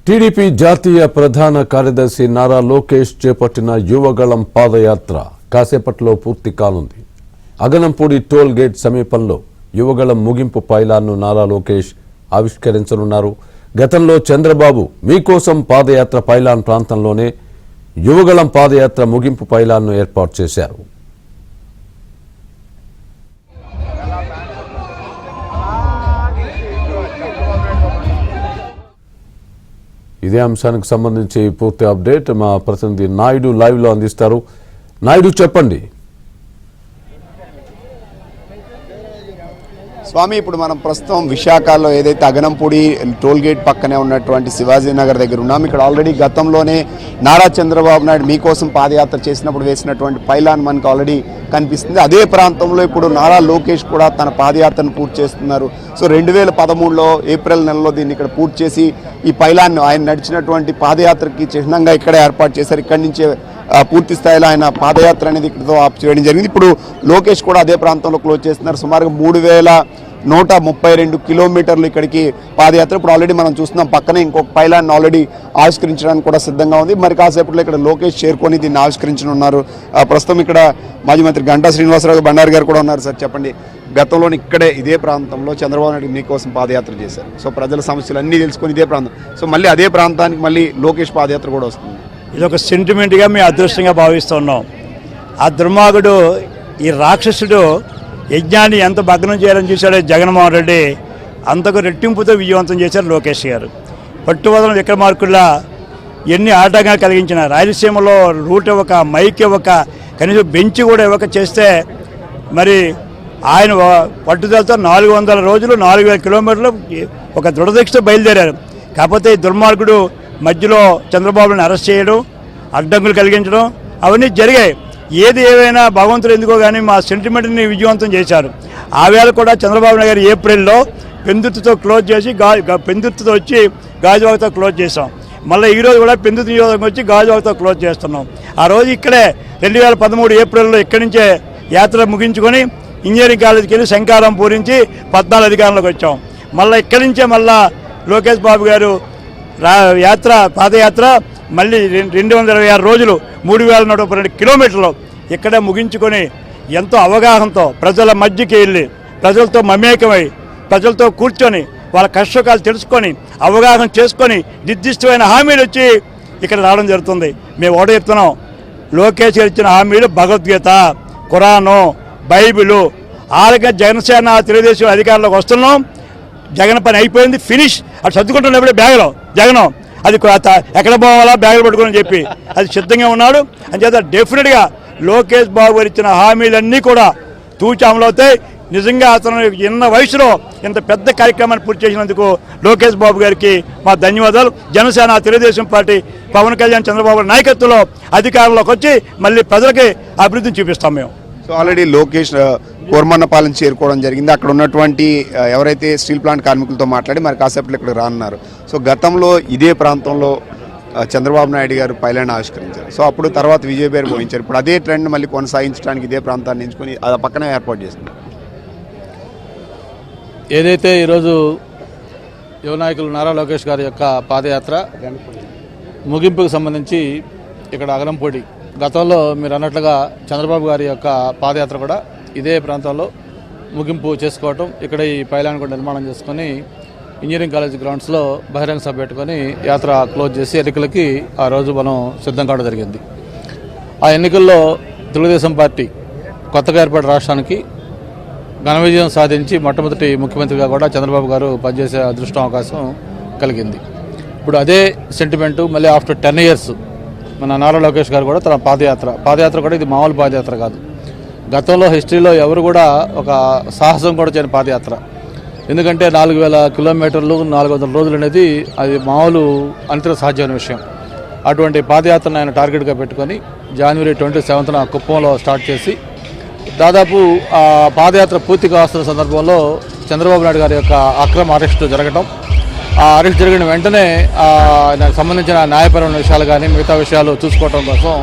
TDP జాతీయ ప్రధాన కార్యదర్శి నారా లోకేష్ చేపట్టిన యువగళం పాదయాత్ర కాసేపట్లో పూర్తి కానుంది. అగనంపూడి టోల్ గేట్ సమీపంలో యువగళం ముగింపు పైలాన్ను నారా లోకేష్ ఆవిష్కరించనున్నారు. గతంలో చంద్రబాబు మీకోసం పాదయాత్ర పైలాన్ ప్రాంతంలోనే యువగళం పాదయాత్ర ముగింపు పైలాన్ను ఏర్పాటు చేశారు. ఇదే అంశానికి సంబంధించి పూర్తి అప్డేట్ మా ప్రతినిధి నాయుడు లైవ్ లో అందిస్తారు. నాయుడు, చెప్పండి. స్వామి, ఇప్పుడు మనం ప్రస్తుతం విశాఖలో ఏదైతే అగనంపూడి టోల్ గేట్ పక్కనే ఉన్నటువంటి శివాజీనగర్ దగ్గర ఉన్నాం. ఇక్కడ ఆల్రెడీ గతంలోనే నారా చంద్రబాబు నాయుడు మీకోసం పాదయాత్ర చేసినప్పుడు వేసినటువంటి పైలాన్ మనకు ఆల్రెడీ కనిపిస్తుంది. అదే ప్రాంతంలో ఇప్పుడు నారా లోకేష్ కూడా తన పాదయాత్రను పూర్తి చేస్తున్నారు. సో 2013లో ఏప్రిల్ నెలలో దీన్ని ఇక్కడ పూర్తి చేసి ఈ పైలాన్ ఆయన నడిచినటువంటి పాదయాత్రకి చిహ్నంగా ఇక్కడే ఏర్పాటు చేశారు. ఇక్కడి నుంచే పూర్తి స్థాయిలో ఆయన పాదయాత్ర అనేది ఇక్కడతో ఆఫ్ చేయడం జరిగింది. ఇప్పుడు లోకేష్ కూడా అదే ప్రాంతంలో క్లోజ్ చేస్తున్నారు. సుమారుగా 3132 కిలోమీటర్లు ఇక్కడికి పాదయాత్ర. ఇప్పుడు ఆల్రెడీ మనం చూస్తున్నాం పక్కనే ఇంకొక పైలాన్ ఆల్రెడీ ఆవిష్కరించడానికి కూడా సిద్ధంగా ఉంది. మరి కాసేపట్లో ఇక్కడ లోకేష్ చేరుకొని దీన్ని ఆవిష్కరించనున్నారు. ప్రస్తుతం ఇక్కడ మాజీ మంత్రి గంటా శ్రీనివాసరావు బండారు గారు కూడా ఉన్నారు. సార్ చెప్పండి, గతంలో ఇక్కడే ఇదే ప్రాంతంలో చంద్రబాబు నాయుడు మీకోసం పాదయాత్ర చేశారు. సో ప్రజల సమస్యలు అన్నీ తెలుసుకొని ఇదే ప్రాంతం, సో మళ్ళీ అదే ప్రాంతానికి మళ్ళీ లోకేష్ పాదయాత్ర కూడా వస్తుంది. ఇది ఒక సెంటిమెంట్గా మేము అదృష్టంగా భావిస్తున్నాం. ఆ దుర్మార్గుడు, ఈ రాక్షసుడు యజ్ఞాన్ని ఎంత భగ్నం చేయాలని చూశాడో జగన్మోహన్ రెడ్డి, అంతకు రెట్టింపుతో విజయవంతం చేశారు లోకేష్ గారు. పట్టువదల విక్రమార్కుల్లా ఎన్ని ఆటంకాలు కలిగించిన, రాయలసీమలో రూట్ ఇవ్వక, మైక్ ఇవ్వక, కనీసం బెంచ్ కూడా ఇవ్వక చేస్తే మరి ఆయన పట్టుదలతో 400 రోజులు 4000 కిలోమీటర్లు ఒక దృఢదీక్షతో బయలుదేరారు. కాకపోతే ఈ దుర్మార్గుడు మధ్యలో చంద్రబాబుని అరెస్ట్ చేయడం, అడ్డంకులు కలిగించడం అవన్నీ జరిగాయి. ఏది ఏమైనా భగవంతుడు ఎందుకో కానీ మా సెంటిమెంట్ని విజయవంతం చేశారు. ఆ వేళ కూడా చంద్రబాబు నాయుడు ఏప్రిల్లో పెందుర్తితో క్లోజ్ చేసి పెందుర్తితో వచ్చి గాజువాకతో క్లోజ్ చేసాం. మళ్ళీ ఈరోజు కూడా పెందుర్తి నియోజకవర్గం వచ్చి గాజువాకతో క్లోజ్ చేస్తున్నాం. ఆ రోజు ఇక్కడే 2013 ఏప్రిల్లో ఇక్కడి నుంచే యాత్ర ముగించుకొని ఇంజనీరింగ్ కాలేజీకి వెళ్ళి శంకారం పూరించి 14 అధికారంలోకి వచ్చాం. మళ్ళీ ఇక్కడి నుంచే మళ్ళా లోకేష్ బాబు గారు పాదయాత్ర మళ్ళీ 226 రోజులు 3132 కిలోమీటర్లు ఇక్కడే ముగించుకొని ఎంతో అవగాహనతో ప్రజల మధ్యకి వెళ్ళి ప్రజలతో మమేకమై ప్రజలతో కూర్చొని వాళ్ళ కష్టకాలు తెలుసుకొని అవగాహన చేసుకొని నిర్దిష్టమైన హామీలు వచ్చి ఇక్కడ రావడం జరుగుతుంది. మేము ఒకటి చెప్తున్నాం, లోకేష్ ఇచ్చిన హామీలు భగవద్గీత, ఖురాను, బైబిలు. ఆరగా జనసేన తెలుగుదేశం అధికారంలోకి వస్తున్నాం. జగన్ పని అయిపోయింది, ఫినిష్. అది సర్దుకుంటున్నప్పుడే బ్యాగులో జగన్ అది ఎక్కడ పోవాలా బ్యాగులు పట్టుకోని చెప్పి అది సిద్ధంగా ఉన్నాడు. అంచేత డెఫినెట్గా లోకేష్ బాబు గారు ఇచ్చిన హామీలన్నీ కూడా తూచి అమలు అవుతాయి. నిజంగా అతను చిన్న వయసులో ఇంత పెద్ద కార్యక్రమాన్ని పూర్తి చేసినందుకు లోకేష్ బాబు గారికి మా ధన్యవాదాలు. జనసేన తెలుగుదేశం పార్టీ పవన్ కళ్యాణ్ చంద్రబాబు నాయకత్వంలో అధికారంలోకి వచ్చి మళ్ళీ ప్రజలకి అభివృద్ధిని చూపిస్తాం మేము. సో ఆల్రెడీ లోకేష్ కోరమన్నపాలెం చేరుకోవడం జరిగింది. అక్కడ ఉన్నటువంటి ఎవరైతే స్టీల్ ప్లాంట్ కార్మికులతో మాట్లాడి మరి కాసేపట్లో ఇక్కడ రానున్నారు. సో గతంలో ఇదే ప్రాంతంలో చంద్రబాబు నాయుడు గారు పైలాన్ ఆవిష్కరించారు. సో అప్పుడు తర్వాత విజయబేరి పోయించారు. ఇప్పుడు అదే ట్రెండ్ మళ్ళీ కొనసాగించడానికి ఇదే ప్రాంతాన్ని ఎంచుకొని అది పక్కనే ఏర్పాటు చేస్తున్నారు. ఏదైతే ఈరోజు యువ నాయకులు నారా లోకేష్ గారి యొక్క పాదయాత్ర ముగింపుకు సంబంధించి ఇక్కడ అగనంపూడి, గతంలో మీరు అన్నట్లుగా చంద్రబాబు గారి యొక్క పాదయాత్ర కూడా ఇదే ప్రాంతంలో ముగింపు చేసుకోవటం, ఇక్కడ ఈ పైలాన్ కూడా నిర్మాణం చేసుకొని ఇంజనీరింగ్ కాలేజ్ గ్రౌండ్స్లో బహిరంగ సభ పెట్టుకొని యాత్ర క్లోజ్ చేసి ఎన్నికలకి ఆ రోజు మనం సిద్ధం కావడం జరిగింది. ఆ ఎన్నికల్లో తెలుగుదేశం పార్టీ కొత్తగా ఏర్పడిన రాష్ట్రానికి ఘన విజయం సాధించి మొట్టమొదటి ముఖ్యమంత్రిగా కూడా చంద్రబాబు గారు పనిచేసే అదృష్టం అవకాశం కలిగింది. ఇప్పుడు అదే సెంటిమెంటు మళ్ళీ ఆఫ్టర్ 10 years మన నారా లోకేష్ గారు కూడా తన పాదయాత్ర కూడా ఇది మామూలు పాదయాత్ర కాదు. గతంలో హిస్టరీలో ఎవరు కూడా ఒక సాహసం కూడా చేయని పాదయాత్ర. ఎందుకంటే 4000 కిలోమీటర్లు 400 రోజులు అనేది అది మామూలు అంతర సాధ్యమైన విషయం. అటువంటి పాదయాత్రను ఆయన టార్గెట్గా పెట్టుకొని January 27న కుప్పంలో స్టార్ట్ చేసి దాదాపు ఆ పాదయాత్ర పూర్తి కావస్తున్న సందర్భంలో చంద్రబాబు నాయుడు గారి యొక్క అక్రమ అరెస్టు జరగడం, ఆ అరెస్ట్ జరిగిన వెంటనే ఆయనకు సంబంధించిన న్యాయపరమైన విషయాలు కానీ మిగతా విషయాలు చూసుకోవడం కోసం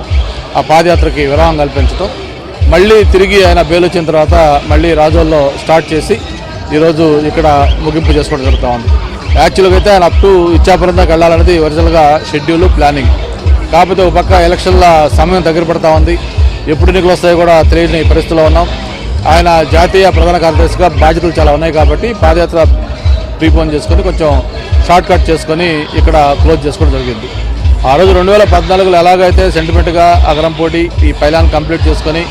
ఆ పాదయాత్రకి విరామం కల్పించడం, మళ్ళీ తిరిగి ఆయన బెయిల్ వచ్చిన తర్వాత మళ్ళీ రాజోల్లో స్టార్ట్ చేసి ఈరోజు ఇక్కడ ముగింపు చేసుకోవడం జరుగుతూ ఉంది. యాక్చువల్గా అయితే ఆయన అప్ టు ఇచ్చాపురం దాకా వెళ్ళాలనేది ఒరిజినల్గా షెడ్యూల్ ప్లానింగ్. కాకపోతే ఒక పక్క ఎలక్షన్ల సమయం దగ్గర పడతా ఉంది, ఎప్పుడు ఎన్నికలు వస్తాయో కూడా తెలియని పరిస్థితిలో ఉన్నాం. ఆయన జాతీయ ప్రధాన కార్యదర్శిగా బాధ్యతలు చాలా ఉన్నాయి కాబట్టి పాదయాత్ర ప్రీపోన్ చేసుకొని కొంచెం షార్ట్ కట్ చేసుకొని ఇక్కడ క్లోజ్ చేసుకోవడం జరిగింది. ఆ రోజు 2014లో ఎలాగైతే సెంటిమెంట్గా అగరంపూడి ఈ పైలాన్ కంప్లీట్ చేసుకొని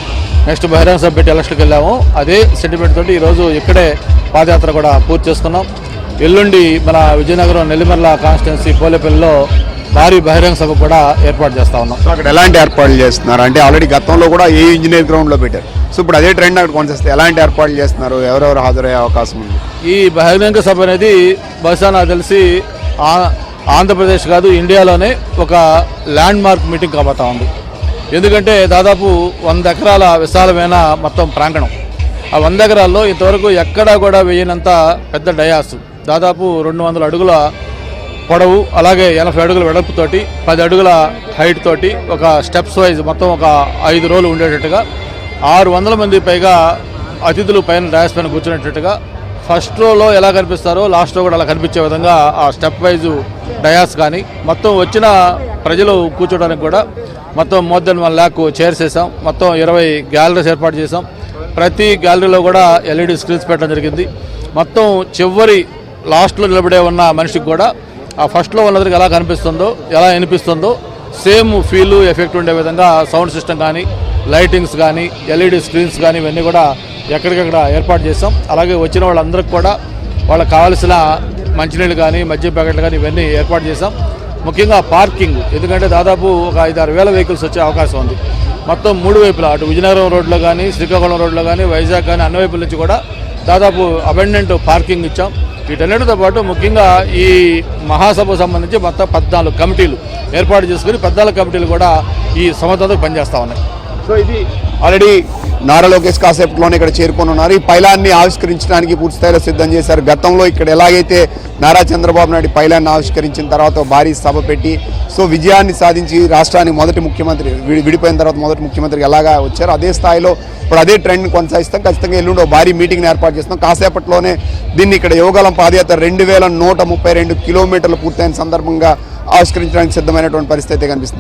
నెక్స్ట్ బహిరంగ సభ పెట్టి ఎలక్షన్కి వెళ్ళాము, అదే సెంటిమెంట్ తోటి ఈరోజు ఇక్కడే పాదయాత్ర కూడా పూర్తి చేసుకున్నాం. ఎల్లుండి మన విజయనగరం నెల్లిమర్ల కాన్స్టిట్యున్సీ పోలేపల్లిలో భారీ బహిరంగ సభ కూడా ఏర్పాటు చేస్తా ఉన్నాం. సో అక్కడ ఎలాంటి ఏర్పాట్లు చేస్తున్నారు అంటే ఆల్రెడీ గతంలో కూడా ఏ ఇంజనీర్ గ్రౌండ్లో పెట్టారు, సో ఇప్పుడు అదే ట్రెండ్ అక్కడ కొనసాగిస్తే ఎలాంటి ఏర్పాట్లు చేస్తున్నారు, ఎవరెవరు హాజరయ్యే అవకాశం ఉంది? ఈ బహిరంగ సభ అనేది బహుశా నాకు తెలిసి ఆంధ్రప్రదేశ్ కాదు ఇండియాలోనే ఒక ల్యాండ్ మార్క్ మీటింగ్ కాబోతా ఉంది. ఎందుకంటే దాదాపు 100 ఎకరాల విశాలమైన మొత్తం ప్రాంగణం. ఆ 100 ఎకరాల్లో ఇంతవరకు ఎక్కడా కూడా వేయనంత పెద్ద డయాస్, దాదాపు 200 అడుగుల పొడవు, అలాగే 80 అడుగుల వెడల్పుతోటి 10 అడుగుల హైట్ తోటి ఒక స్టెప్స్ వైజ్ మొత్తం ఒక 5 రోలు ఉండేటట్టుగా 600 మంది పైగా అతిథులు పైన డయాస్ పైన కూర్చునేటట్టుగా ఫస్ట్ రోలో ఎలా కనిపిస్తారో లాస్ట్ రో కూడా అలా కనిపించే విధంగా ఆ స్టెప్ వైజ్ డయాస్ కానీ మొత్తం వచ్చిన ప్రజలు కూర్చోడానికి కూడా మొత్తం మోర్ దెన్ 1 lakh చైర్స్ వేసాం. మొత్తం 20 గ్యాలరీస్ ఏర్పాటు చేసాం. ప్రతి గ్యాలరీలో కూడా LED స్క్రీన్స్ పెట్టడం జరిగింది. మొత్తం చివరి లాస్ట్లో నిలబడే ఉన్న మనిషికి కూడా ఆ ఫస్ట్లో ఉన్నదరికి ఎలా కనిపిస్తుందో ఎలా వినిపిస్తుందో సేమ్ ఫీల్ ఎఫెక్ట్ ఉండే విధంగా సౌండ్ సిస్టమ్ కానీ లైటింగ్స్ కానీ LED స్క్రీన్స్ కానీ ఇవన్నీ కూడా ఎక్కడికక్కడ ఏర్పాటు చేసాం. అలాగే వచ్చిన వాళ్ళందరికీ కూడా వాళ్ళకి కావాల్సిన మంచినీళ్ళు కానీ మద్యం ప్యాకెట్లు కానీ ఇవన్నీ ఏర్పాటు చేసాం. ముఖ్యంగా పార్కింగ్, ఎందుకంటే దాదాపు ఒక 5-6 వేల వెహికల్స్ వచ్చే అవకాశం ఉంది. మొత్తం 3 వైపులా అటు విజయనగరం రోడ్లో కానీ శ్రీకాకుళం రోడ్లో కానీ వైజాగ్ కానీ అన్ని వైపుల నుంచి కూడా దాదాపు అబెండెంట్ పార్కింగ్ ఇచ్చాం. వీటన్నిటితో పాటు ముఖ్యంగా ఈ మహాసభకు సంబంధించి మొత్తం 14 కమిటీలు ఏర్పాటు చేసుకుని 14 కమిటీలు కూడా ఈ సంవత్సరంతో పనిచేస్తూ ఉన్నాయి. సో ఇది ఆల్రెడీ నారా లోకేష్ కాసేపట్లోనే ఇక్కడ చేరుకొని ఉన్నారు. ఈ పైలాన్ని ఆవిష్కరించడానికి పూర్తి స్థాయిలో సిద్ధం చేశారు. గతంలో ఇక్కడ ఎలాగైతే నారా చంద్రబాబు నాయుడు పైలాన్ని ఆవిష్కరించిన తర్వాత భారీ సభ పెట్టి సో విజయాన్ని సాధించి రాష్ట్రానికి మొదటి ముఖ్యమంత్రి విడిపోయిన తర్వాత మొదటి ముఖ్యమంత్రికి ఎలాగా వచ్చారో అదే స్థాయిలో ఇప్పుడు అదే ట్రెండ్ని కొనసాగిస్తాం. ఖచ్చితంగా ఎల్లుండి భారీ మీటింగ్ని ఏర్పాటు చేస్తాం. కాసేపట్లోనే దీన్ని ఇక్కడ యువగలం పాదయాత్ర 2132 కిలోమీటర్లు పూర్తయిన సందర్భంగా ఆవిష్కరించడానికి సిద్ధమైనటువంటి పరిస్థితి అయితే కనిపిస్తుంది.